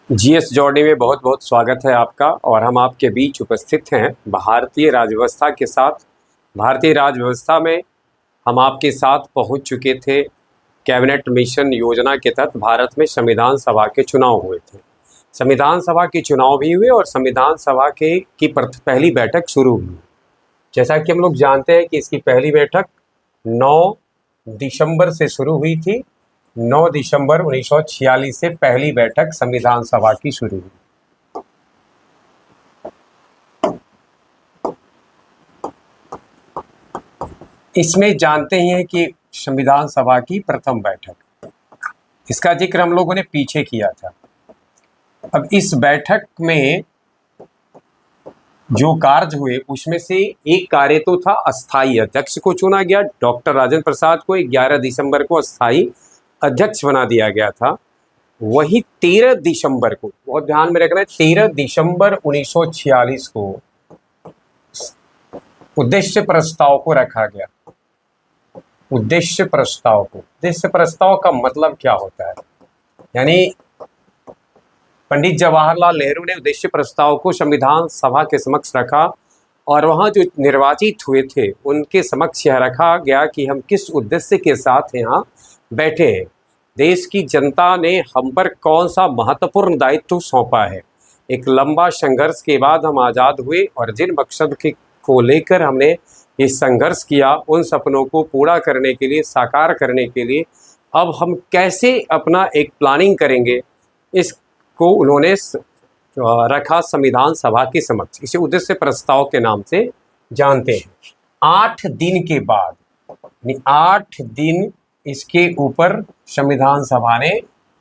GS जॉर्नी में बहुत बहुत स्वागत है आपका। और हम आपके बीच उपस्थित हैं भारतीय राजव्यवस्था के साथ। भारतीय राजव्यवस्था में हम आपके साथ पहुंच चुके थे। कैबिनेट मिशन योजना के तहत भारत में संविधान सभा के चुनाव हुए थे। संविधान सभा के चुनाव भी हुए और संविधान सभा की पहली बैठक शुरू हुई। जैसा कि हम लोग जानते हैं कि इसकी पहली बैठक 9 दिसंबर से शुरू हुई थी। 9 दिसंबर 1946 से पहली बैठक संविधान सभा की शुरू हुई। इसमें जानते ही हैं कि संविधान सभा की प्रथम बैठक, इसका जिक्र हम लोगों ने पीछे किया था। अब इस बैठक में जो कार्य हुए उसमें से एक कार्य तो था अस्थाई अध्यक्ष को चुना गया। डॉक्टर राजेंद्र प्रसाद को 11 दिसंबर को अस्थाई अध्यक्ष बना दिया गया था। वही 13 दिसंबर को, बहुत ध्यान में रखना है, 13 दिसंबर 1946 को उद्देश्य प्रस्ताव को रखा गया। उद्देश्य प्रस्ताव का मतलब क्या होता है? यानी पंडित जवाहरलाल नेहरू ने उद्देश्य प्रस्ताव को संविधान सभा के समक्ष रखा और वहाँ जो निर्वाचित हुए थे उनके समक्ष यह रखा गया कि हम किस उद्देश्य के साथ यहाँ बैठे हैं, देश की जनता ने हम पर कौन सा महत्वपूर्ण दायित्व सौंपा है। एक लंबा संघर्ष के बाद हम आज़ाद हुए और जिन मकसद को लेकर हमने ये संघर्ष किया, उन सपनों को पूरा करने के लिए, साकार करने के लिए अब हम कैसे अपना एक प्लानिंग करेंगे, इसको उन्होंने रखा संविधान सभा के समक्ष। इसे उद्देश्य प्रस्ताव के नाम से जानते हैं। 8 दिन के बाद, 8 दिन इसके ऊपर संविधान सभा ने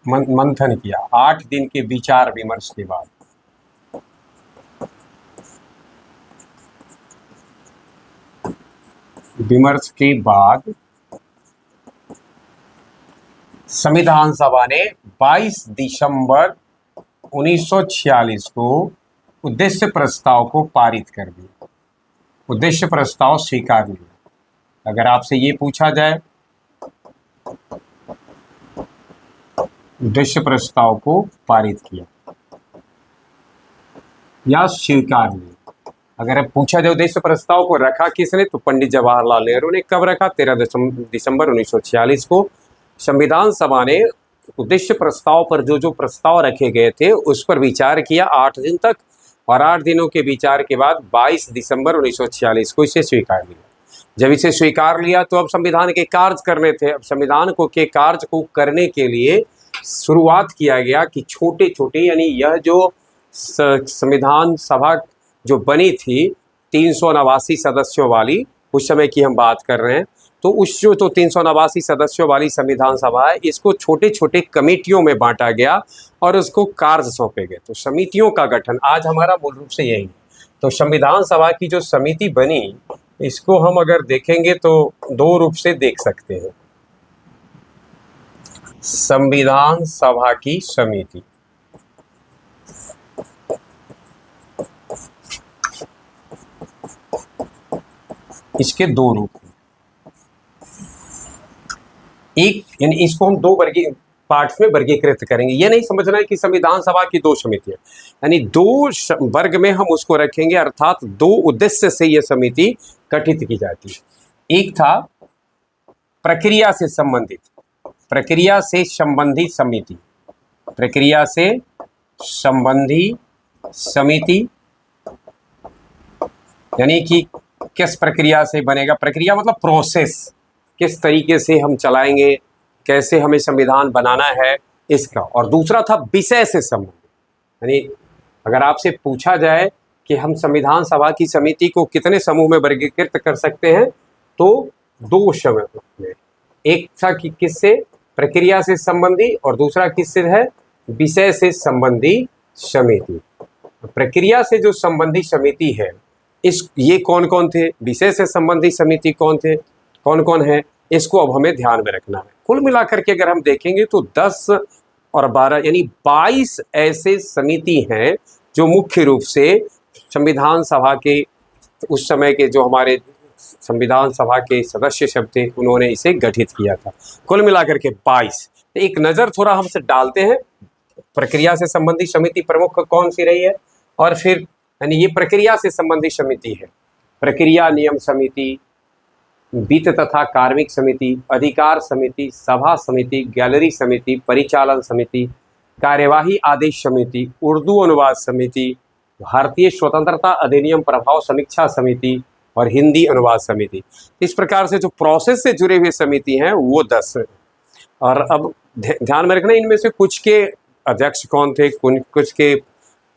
मंथन किया। 8 दिन के विचार विमर्श के बाद संविधान सभा ने 22 दिसंबर 1946 को उद्देश्य प्रस्ताव को पारित कर दिया। उद्देश्य प्रस्ताव स्वीकार लिया। अगर आपसे ये पूछा जाए उद्देश्य प्रस्ताव को पारित किया या स्वीकार लिया, अगर अब पूछा जाए उद्देश्य प्रस्ताव को रखा किसने, तो पंडित जवाहरलाल नेहरू ने। कब रखा? 13 दिसंबर 1946 को संविधान सभा ने उद्देश्य प्रस्ताव पर जो प्रस्ताव रखे गए थे उस पर विचार किया 8 दिन तक, और 8 दिनों के विचार के बाद 22 दिसंबर 1946 को इसे स्वीकार लिया। जब इसे स्वीकार लिया तो अब संविधान के कार्य करने थे। अब संविधान के कार्य को करने के लिए शुरुआत किया गया कि छोटे छोटे, यानी यह जो संविधान सभा जो बनी थी 389 सदस्यों वाली, उस समय की हम बात कर रहे हैं, तो उस जो 389 सदस्यों वाली संविधान सभा है, इसको छोटे छोटे कमेटियों में बांटा गया और उसको कार्य सौंपे गए। तो समितियों का गठन आज हमारा मूल रूप से यही है। तो संविधान सभा की जो समिति बनी, इसको हम अगर देखेंगे तो 2 रूप से देख सकते हैं। संविधान सभा की समिति, इसके 2 रूप हैं। एक, यानी इसको हम 2 पार्ट्स में वर्गीकृत करेंगे। ये नहीं समझना है कि संविधान सभा की 2 समितियां, यानी 2 वर्ग में हम उसको रखेंगे, अर्थात 2 उद्देश्य से यह समिति गठित की जाती है। एक था प्रक्रिया से संबंधित समिति, प्रक्रिया से संबंधी समिति, यानी कि किस प्रक्रिया से बनेगा, प्रक्रिया मतलब प्रोसेस, किस तरीके से हम चलाएंगे, कैसे हमें संविधान बनाना है इसका। और दूसरा था विषय से संबंधित, यानी अगर आपसे पूछा जाए कि हम संविधान सभा की समिति को कितने समूह में वर्गीकृत कर सकते हैं, तो 2 समूह में। एक था कि किससे, प्रक्रिया से संबंधी, और दूसरा किससे है, विषय से संबंधी समिति। प्रक्रिया से जो संबंधी समिति है, ये कौन कौन थे, विषय से संबंधी समिति कौन कौन है, इसको अब हमें ध्यान में रखना है। कुल मिलाकर के अगर हम देखेंगे तो 10 और 12 यानी 22 ऐसे समिति हैं जो मुख्य रूप से संविधान सभा के उस समय के जो हमारे संविधान सभा के सदस्य सब थे, उन्होंने इसे गठित किया था। कुल मिलाकर के 22। एक नज़र थोड़ा हमसे डालते हैं प्रक्रिया से संबंधित समिति प्रमुख कौन सी रही है, और फिर यानी ये प्रक्रिया से संबंधित समिति है। प्रक्रिया नियम समिति, वित्त तथा कार्मिक समिति, अधिकार समिति, सभा समिति, गैलरी समिति, परिचालन समिति, कार्यवाही आदेश समिति, उर्दू अनुवाद समिति, भारतीय स्वतंत्रता अधिनियम प्रभाव समीक्षा समिति और हिंदी अनुवाद समिति। इस प्रकार से जो प्रोसेस से जुड़े हुए समिति हैं वो 10 हैं। और अब ध्यान में रखना, इनमें से कुछ के अध्यक्ष कौन थे, कुछ के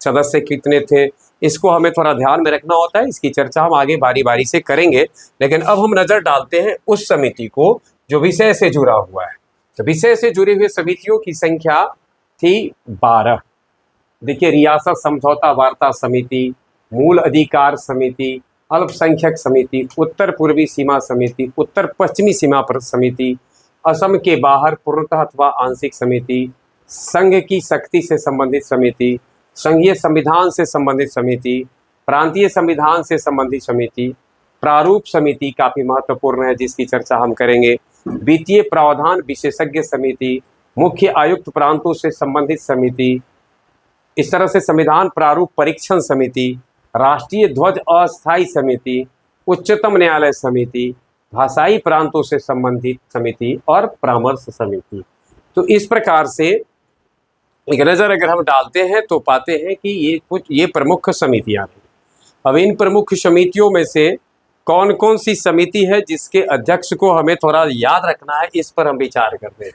सदस्य कितने थे, इसको हमें थोड़ा ध्यान में रखना होता है। इसकी चर्चा हम आगे बारी बारी से करेंगे, लेकिन अब हम नज़र डालते हैं उस समिति को जो विषय से जुड़ा हुआ है। तो विषय से जुड़ी हुई समितियों की संख्या थी 12। देखिए, रियासत समझौता वार्ता समिति, मूल अधिकार समिति, अल्पसंख्यक समिति, उत्तर पूर्वी सीमा समिति, उत्तर पश्चिमी सीमा पर समिति, असम के बाहर पूर्णतः अथवा आंशिक समिति, संघ की शक्ति से संबंधित समिति, संघीय संविधान से संबंधित समिति, प्रांतीय संविधान से संबंधित समिति, प्रारूप समिति काफ़ी महत्वपूर्ण है जिसकी चर्चा हम करेंगे, वित्तीय प्रावधान विशेषज्ञ समिति, मुख्य आयुक्त प्रांतों से संबंधित समिति, इस तरह से संविधान प्रारूप परीक्षण समिति, राष्ट्रीय ध्वज अस्थायी समिति, उच्चतम न्यायालय समिति, भाषाई प्रांतों से संबंधित समिति और परामर्श समिति। तो इस प्रकार से एक नज़र अगर हम डालते हैं तो पाते हैं कि ये प्रमुख समितियां हैं। अब इन प्रमुख समितियों में से कौन कौन सी समिति है जिसके अध्यक्ष को हमें थोड़ा याद रखना है, इस पर हम विचार करते हैं।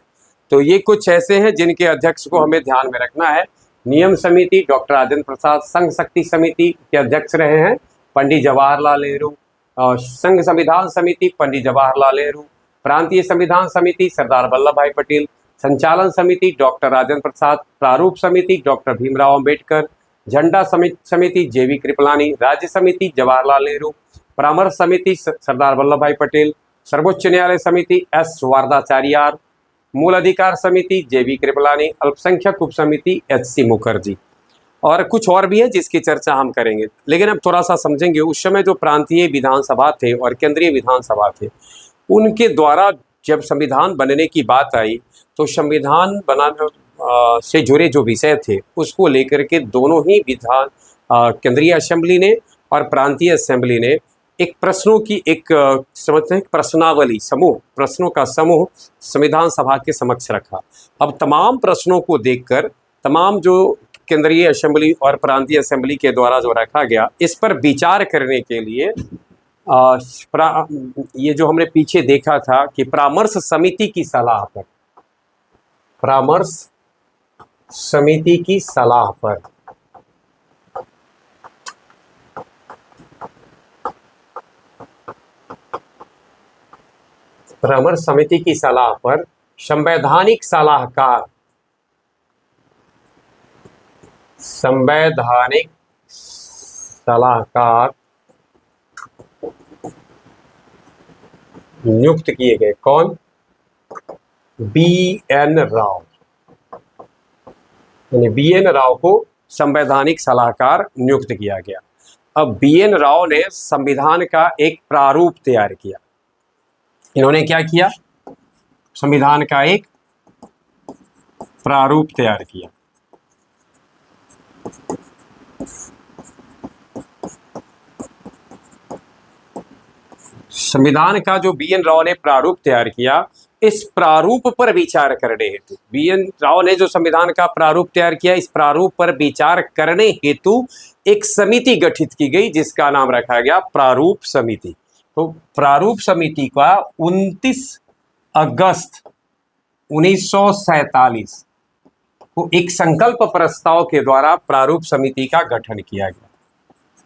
तो ये कुछ ऐसे हैं जिनके अध्यक्ष को हमें ध्यान में रखना है। नियम समिति डॉक्टर राजेंद्र प्रसाद, संघ शक्ति समिति के अध्यक्ष रहे हैं पंडित जवाहरलाल नेहरू, संघ संविधान समिति पंडित जवाहरलाल नेहरू, प्रांतीय संविधान समिति सरदार वल्लभ भाई पटेल, संचालन समिति डॉक्टर राजेंद्र प्रसाद, प्रारूप समिति डॉक्टर भीमराव अंबेडकर, झंडा समिति जेवी कृपलानी, राज्य समिति जवाहरलाल नेहरू, परामर्श समिति सरदार वल्लभ भाई पटेल, सर्वोच्च न्यायालय समिति एस वारदाचार्यार, मूल अधिकार समिति जेवी कृपलानी, अल्पसंख्यक उप समिति एच.सी. मुखर्जी, और कुछ और भी है जिसकी चर्चा हम करेंगे। लेकिन अब थोड़ा सा समझेंगे, उस समय जो प्रांतीय विधानसभा थे और केंद्रीय विधानसभा थे, उनके द्वारा जब संविधान बनने की बात आई तो संविधान बनाने से जुड़े जो विषय थे उसको लेकर के दोनों ही केंद्रीय असेंबली ने और प्रांतीय असेंबली ने एक प्रश्नों की समझते हैं प्रश्नावली, प्रश्नों का समूह संविधान सभा के समक्ष रखा। अब तमाम प्रश्नों को देखकर तमाम जो केंद्रीय असेंबली और प्रांतीय असेंबली के द्वारा जो रखा गया, इस पर विचार करने के लिए ये जो हमने पीछे देखा था कि परामर्श समिति की सलाह पर, परामर्श समिति की सलाह पर परामर्श समिति की सलाह पर संवैधानिक सलाहकार नियुक्त किए गए। कौन? बी.एन. राव, यानी बी.एन. राव को संवैधानिक सलाहकार नियुक्त किया गया। अब बी.एन. राव ने संविधान का एक प्रारूप तैयार किया। इन्होंने क्या किया? संविधान का एक प्रारूप तैयार किया। संविधान का जो बी.एन. राव ने प्रारूप तैयार किया, इस प्रारूप पर विचार करने हेतु बी.एन. राव ने जो संविधान का प्रारूप तैयार किया, इस प्रारूप पर विचार करने हेतु एक समिति गठित की गई जिसका नाम रखा गया प्रारूप समिति। तो प्रारूप समिति का 29 अगस्त 1947 को एक संकल्प प्रस्ताव के द्वारा प्रारूप समिति का गठन किया गया।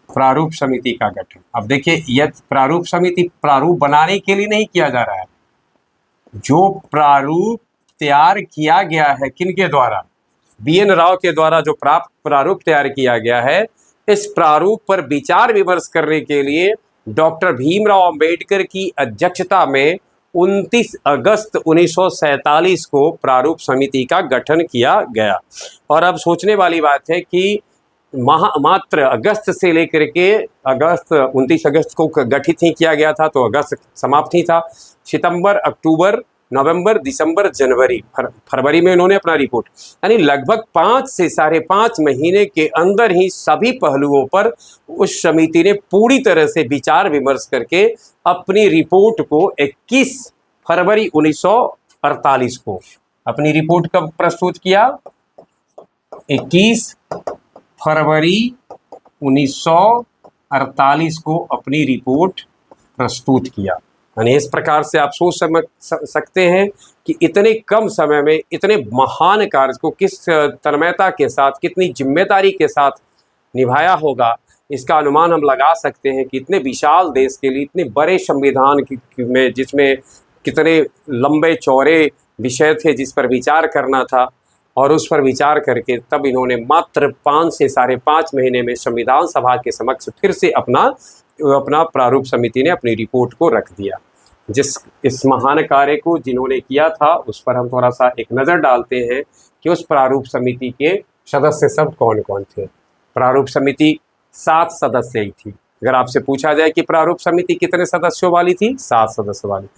प्रारूप समिति का गठन, अब देखिए, यह प्रारूप समिति प्रारूप बनाने के लिए नहीं किया जा रहा है। जो प्रारूप तैयार किया गया है किनके द्वारा? बी.एन. राव के द्वारा जो प्रारूप तैयार किया गया है, इस प्रारूप पर विचार विमर्श करने के लिए डॉक्टर भीमराव अंबेडकर की अध्यक्षता में 29 अगस्त 1947 को प्रारूप समिति का गठन किया गया। और अब सोचने वाली बात है कि मात्र अगस्त से लेकर के 29 अगस्त को गठित ही किया गया था, तो अगस्त समाप्त ही था। सितंबर, अक्टूबर, नवंबर, दिसंबर, जनवरी, फरवरी में इन्होंने अपना रिपोर्ट, यानी लगभग 5 से 5.5 महीने के अंदर ही सभी पहलुओं पर उस समिति ने पूरी तरह से विचार विमर्श करके अपनी रिपोर्ट को 21 फरवरी 1948 को अपनी रिपोर्ट कब प्रस्तुत किया? 21 फरवरी 1948 को अपनी रिपोर्ट प्रस्तुत किया। यानी इस प्रकार से आप सोच सकते हैं कि इतने कम समय में इतने महान कार्य को किस तन्मयता के साथ, कितनी जिम्मेदारी के साथ निभाया होगा। इसका अनुमान हम लगा सकते हैं कि इतने विशाल देश के लिए, इतने बड़े संविधान में, जिसमें कितने लंबे चौड़े विषय थे जिस पर विचार करना था, और उस पर विचार करके तब इन्होंने मात्र 5 से 5.5 महीने में संविधान सभा के समक्ष फिर से अपना प्रारूप समिति ने अपनी रिपोर्ट को रख दिया। इस महान कार्य को जिन्होंने किया था उस पर हम थोड़ा सा एक नज़र डालते हैं कि उस प्रारूप समिति के सदस्य सब कौन कौन थे। प्रारूप समिति 7 सदस्य ही थी। अगर आपसे पूछा जाए कि प्रारूप समिति कितने सदस्यों वाली थी? 7 सदस्य वाली।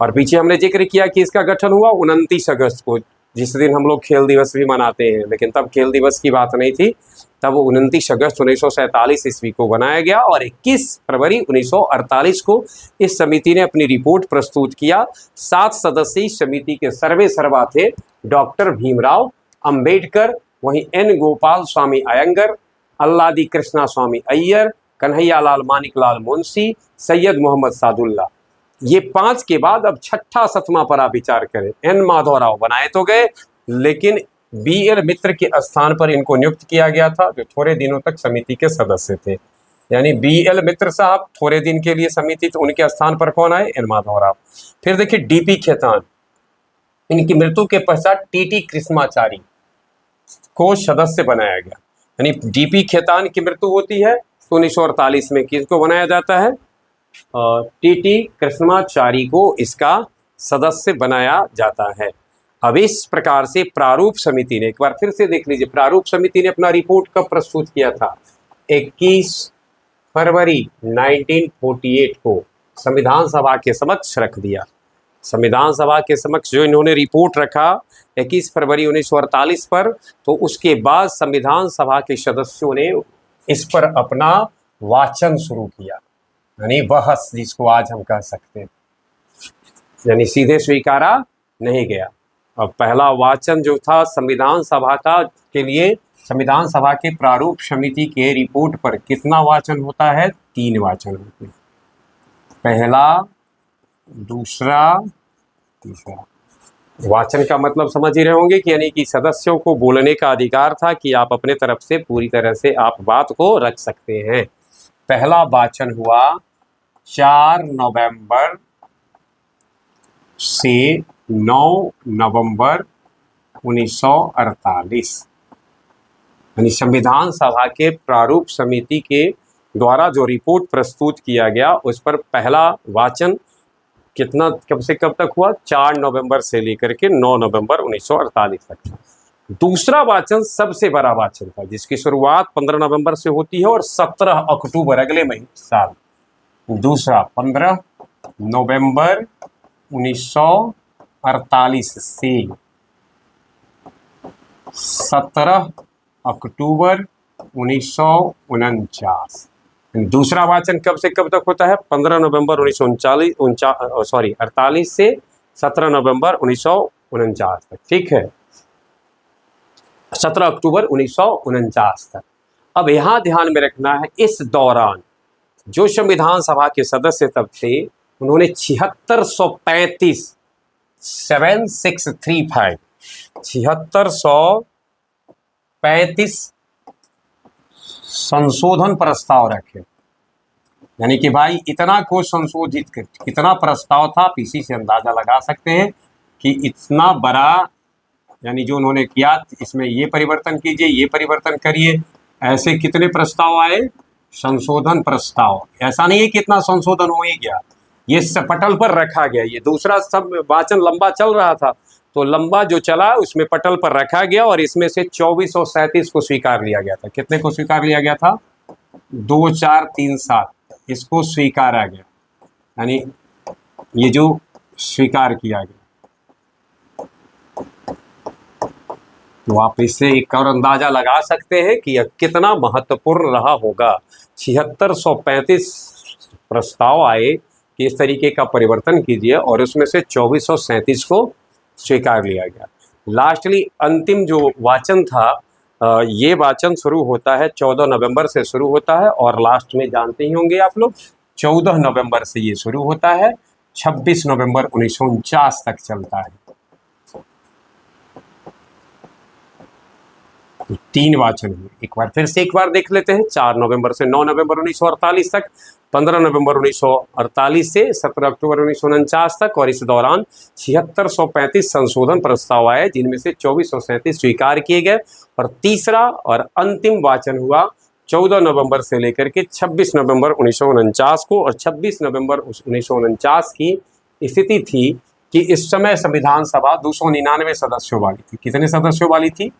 और पीछे हमने जिक्र किया कि इसका गठन हुआ 29 अगस्त को, जिस दिन हम लोग खेल दिवस भी मनाते हैं, लेकिन तब खेल दिवस की बात नहीं थी। तब 29 अगस्त 1947 ईस्वी को बनाया गया और 21 फरवरी 1948 को इस समिति ने अपनी रिपोर्ट प्रस्तुत किया। 7 सदस्यीय समिति के सर्वे सर्वा थे डॉक्टर भीमराव अंबेडकर, वहीं एन गोपाल स्वामी अयंगर, अल्लादी कृष्णा स्वामी अय्यर, कन्हैयालाल मानिकलाल मुंशी, सैयद मोहम्मद सादुल्ला। ये 5 के बाद अब छठा 7वां पर आप विचार करें। एन माधवराव बनाए तो गए, लेकिन बी.एल. मित्र के स्थान पर इनको नियुक्त किया गया था, जो थोड़े दिनों तक समिति के सदस्य थे। यानी बी.एल. मित्र साहब थोड़े दिन के लिए समिति, तो उनके स्थान पर कौन आए? एन माधवराव। फिर देखिए डी.पी. खेतान, इनकी मृत्यु के पश्चात टी.टी. कृष्णाचारी को सदस्य बनाया गया। यानी डी.पी. खेतान की मृत्यु होती है तो 1948 में किसको बनाया जाता है? टी.टी. कृष्णाचारी को इसका सदस्य बनाया जाता है। अब इस प्रकार से प्रारूप समिति ने, एक बार फिर से देख लीजिए, प्रारूप समिति ने अपना रिपोर्ट कब प्रस्तुत किया था? 21 फरवरी 1948 को संविधान सभा के समक्ष रख दिया। संविधान सभा के समक्ष जो इन्होंने रिपोर्ट रखा 21 फरवरी 1948 पर, तो उसके बाद संविधान सभा के सदस्यों ने इस पर अपना वाचन शुरू किया, यानी बहस जिसको आज हम कह सकते हैं, यानी सीधे स्वीकारा नहीं गया। अब पहला वाचन जो था संविधान सभा का के लिए, संविधान सभा के प्रारूप समिति के रिपोर्ट पर कितना वाचन होता है? 3 वाचन होते हैं। पहला, दूसरा, तीसरा। वाचन का मतलब समझ ही रहे होंगे कि यानी कि सदस्यों को बोलने का अधिकार था कि आप अपने तरफ से पूरी तरह से आप बात को रख सकते हैं। पहला वाचन हुआ 4 नवंबर से 9 नवंबर 1948, यानी संविधान सभा के प्रारूप समिति के द्वारा जो रिपोर्ट प्रस्तुत किया गया उस पर पहला वाचन कितना, कब से कब तक हुआ? 4 नवंबर से लेकर के 9 नवंबर 1948 तक था। दूसरा वाचन सबसे बड़ा वाचन था, जिसकी शुरुआत 15 नवंबर से होती है और 17 अक्टूबर अगले महीने साल। दूसरा 15 नवंबर 1948 से 17 अक्टूबर 1949। दूसरा वाचन कब से कब तक होता है? 15 नवंबर 48 से 17 नवंबर 1949 तक। ठीक है, 17 अक्टूबर 1949 तक। अब यहाँ ध्यान में रखना है, इस दौरान जो संविधान सभा के सदस्य तब थे उन्होंने 7635 संशोधन प्रस्ताव रखे। यानी कि भाई इतना को संशोधित कर, कितना प्रस्ताव था, पीसी से अंदाजा लगा सकते हैं कि इतना बड़ा, यानी जो उन्होंने किया इसमें ये परिवर्तन कीजिए, ये परिवर्तन करिए, ऐसे कितने प्रस्ताव आए? संशोधन प्रस्ताव। ऐसा नहीं है कि इतना संशोधन हो ही गया, ये पटल पर रखा गया। ये दूसरा सब वाचन लंबा चल रहा था, तो लंबा जो चला उसमें पटल पर रखा गया और इसमें से 2437 को स्वीकार लिया गया था। कितने को स्वीकार लिया गया था? 2, 4, 3, 7 इसको स्वीकारा गया, यानी ये जो स्वीकार किया गया। तो आप इससे एक और अंदाजा लगा सकते हैं कि यह कितना महत्वपूर्ण रहा होगा। 7635 प्रस्ताव आए कि इस तरीके का परिवर्तन कीजिए और उसमें से 2437 को स्वीकार लिया गया। लास्टली अंतिम जो वाचन था, ये वाचन शुरू होता है 14 नवंबर से शुरू होता है और लास्ट में जानते ही होंगे आप लोग 14 नवंबर से ये शुरू होता है, 26 नवंबर 1949 तक चलता है। 3 वाचन हुए। एक बार फिर से एक बार देख लेते हैं। 4 नवंबर से 9 नवंबर 1948 तक, 15 नवंबर 1948 से 17 अक्टूबर 1949 तक, और इस दौरान 7635 संशोधन प्रस्ताव आए जिनमें से 2437 स्वीकार किए गए। और तीसरा और अंतिम वाचन हुआ 14 नवंबर से लेकर के 26 नवंबर 1949 को। और 26 नवंबर 1949 की स्थिति थी कि इस समय संविधान सभा 299 सदस्यों वाली थी। कितने सदस्यों वाली थी?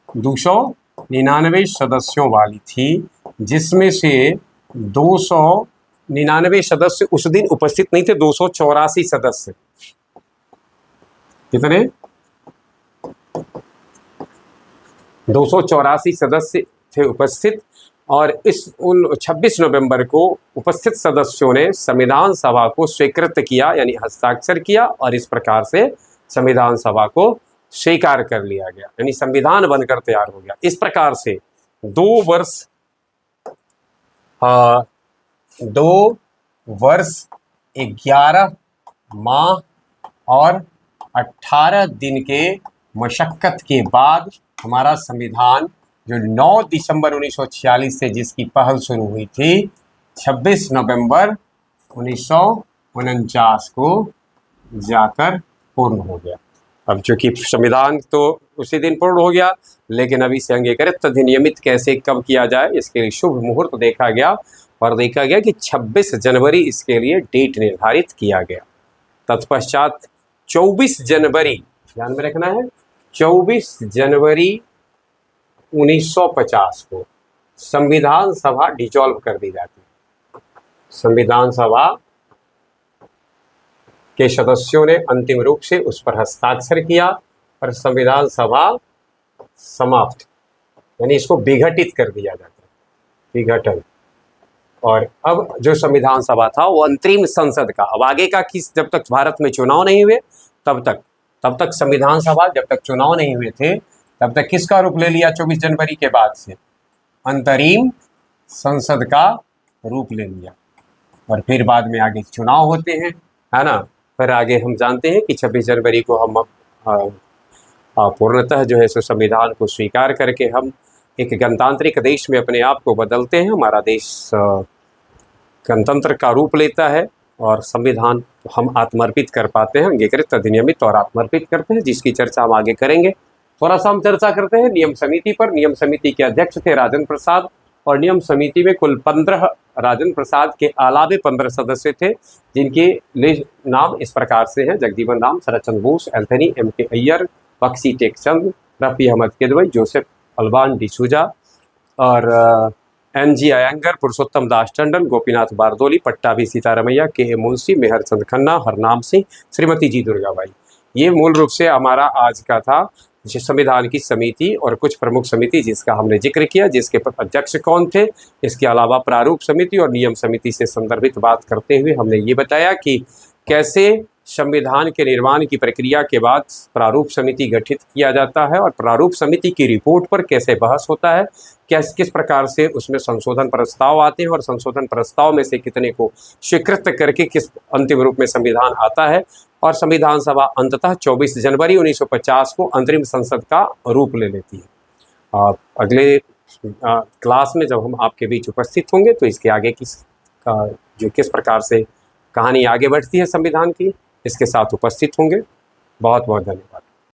299 सदस्यों वाली थी, जिसमें से 299 सदस्य उस दिन उपस्थित नहीं थे। 284 सदस्य, कितने? 284 सदस्य थे उपस्थित। और इस 26 नवंबर को उपस्थित सदस्यों ने संविधान सभा को स्वीकृत किया, यानी हस्ताक्षर किया, और इस प्रकार से संविधान सभा को स्वीकार कर लिया गया, यानी संविधान बनकर तैयार हो गया। इस प्रकार से 2 वर्ष 11 माह और 18 दिन के मशक्कत के बाद हमारा संविधान, जो 9 दिसंबर 1946 से जिसकी पहल शुरू हुई थी, 26 नवंबर 1949 को जाकर पूर्ण हो गया। अब चूंकि संविधान तो उसी दिन पूर्ण हो गया, लेकिन अभी से अंगीकृत अधिनियमित कैसे कब किया जाए, इसके लिए शुभ मुहूर्त देखा गया और देखा गया कि 26 जनवरी इसके लिए डेट निर्धारित किया गया। तत्पश्चात 24 जनवरी, ध्यान में रखना है, 24 जनवरी 1950 को संविधान सभा डिसॉल्व कर दी जाती है। संविधान सभा के सदस्यों ने अंतिम रूप से उस पर हस्ताक्षर किया और संविधान सभा समाप्त, यानी इसको विघटित कर दिया जाता है, विघटन। और अब जो संविधान सभा था वो अंतरिम संसद का, अब आगे का किस, जब तक भारत में चुनाव नहीं हुए तब तक संविधान सभा, जब तक चुनाव नहीं हुए थे तब तक किसका रूप ले लिया? 24 जनवरी के बाद से अंतरिम संसद का रूप ले लिया। और फिर बाद में आगे चुनाव होते हैं, है ना। फिर आगे हम जानते हैं कि 26 जनवरी को हम पूर्णतः जो है सो संविधान को स्वीकार करके हम एक गणतांत्रिक देश में अपने आप को बदलते हैं। हमारा देश गणतंत्र का रूप लेता है और संविधान हम आत्मर्पित कर पाते हैं, अंगीकृत अधिनियमित और आत्मर्पित करते हैं, जिसकी चर्चा हम आगे करेंगे। थोड़ा सा हम चर्चा करते हैं नियम समिति पर। नियम समिति के अध्यक्ष थे राजेंद्र प्रसाद, और नियम समिति में कुल 15, राजेंद्र प्रसाद के अलावे 15 सदस्य थे, जिनके नाम इस प्रकार से हैं: Jagjivan Ram, Sharadchandra Bose, Anthony M.K. Iyer, Bakshi Tekchand, Rafi Ahmed Kidwai, Joseph Alban D'Souza, और N.G. अयंगर, पुरुषोत्तम दास टंडन, गोपीनाथ बारदोली, पट्टाभी सीतारमैया, K.A. मुंशी, मेहर चंद खन्ना, हरनाम सिंह, श्रीमती जी दुर्गाबाई। ये मूल रूप से हमारा आज का था संविधान की समिति और कुछ प्रमुख समिति जिसका हमने जिक्र किया, जिसके अध्यक्ष कौन थे। इसके अलावा प्रारूप समिति और नियम समिति से संदर्भित बात करते हुए हमने ये बताया कि कैसे संविधान के निर्माण की प्रक्रिया के बाद प्रारूप समिति गठित किया जाता है और प्रारूप समिति की रिपोर्ट पर कैसे बहस होता है, किस प्रकार से उसमें संशोधन प्रस्ताव आते हैं और संशोधन प्रस्ताव में से कितने को स्वीकृत करके किस अंतिम रूप में संविधान आता है। और संविधान सभा अंततः 24 जनवरी 1950 को अंतरिम संसद का रूप ले लेती है। अगले क्लास में जब हम आपके बीच उपस्थित होंगे तो इसके आगे किस प्रकार से कहानी आगे बढ़ती है संविधान की, इसके साथ उपस्थित होंगे। बहुत बहुत धन्यवाद।